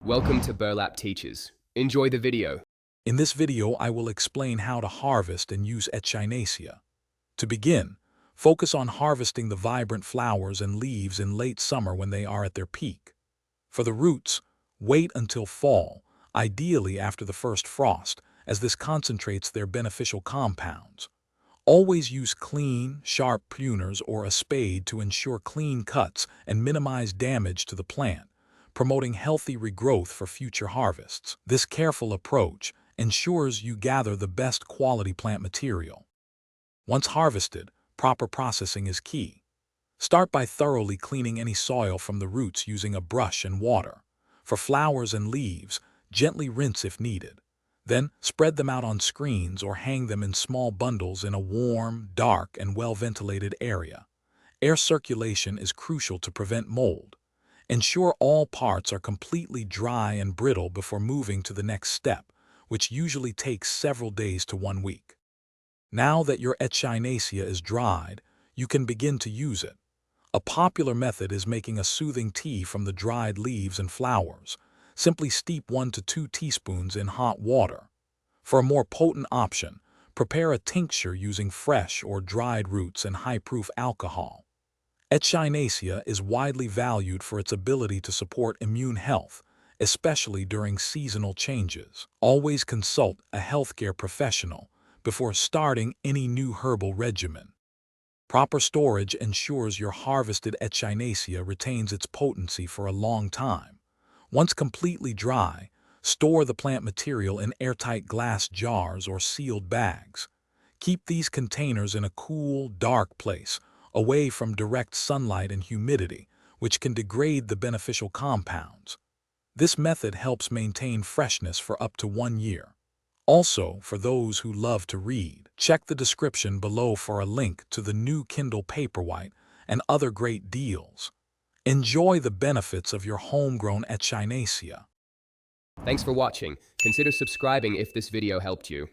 Welcome to Burlap Teachers. Enjoy the video. In this video, I will explain how to harvest and use Echinacea. To begin, focus on harvesting the vibrant flowers and leaves in late summer when they are at their peak. For the roots, wait until fall, ideally after the first frost, as this concentrates their beneficial compounds. Always use clean, sharp pruners or a spade to ensure clean cuts and minimize damage to the plant, promoting healthy regrowth for future harvests. This careful approach ensures you gather the best quality plant material. Once harvested, proper processing is key. Start by thoroughly cleaning any soil from the roots using a brush and water. For flowers and leaves, gently rinse if needed. Then, spread them out on screens or hang them in small bundles in a warm, dark, and well-ventilated area. Air circulation is crucial to prevent mold. Ensure all parts are completely dry and brittle before moving to the next step, which usually takes several days to 1 week. Now that your Echinacea is dried, you can begin to use it. A popular method is making a soothing tea from the dried leaves and flowers. Simply steep 1 to 2 teaspoons in hot water. For a more potent option, prepare a tincture using fresh or dried roots and high-proof alcohol. Echinacea is widely valued for its ability to support immune health, especially during seasonal changes. Always consult a healthcare professional before starting any new herbal regimen. Proper storage ensures your harvested Echinacea retains its potency for a long time. Once completely dry, store the plant material in airtight glass jars or sealed bags. Keep these containers in a cool, dark place, away from direct sunlight and humidity, which can degrade the beneficial compounds. This method helps maintain freshness for up to 1 year. Also, for those who love to read, check the description below for a link to the new Kindle Paperwhite and other great deals. Enjoy the benefits of your homegrown Echinacea. Thanks for watching. Consider subscribing if this video helped you.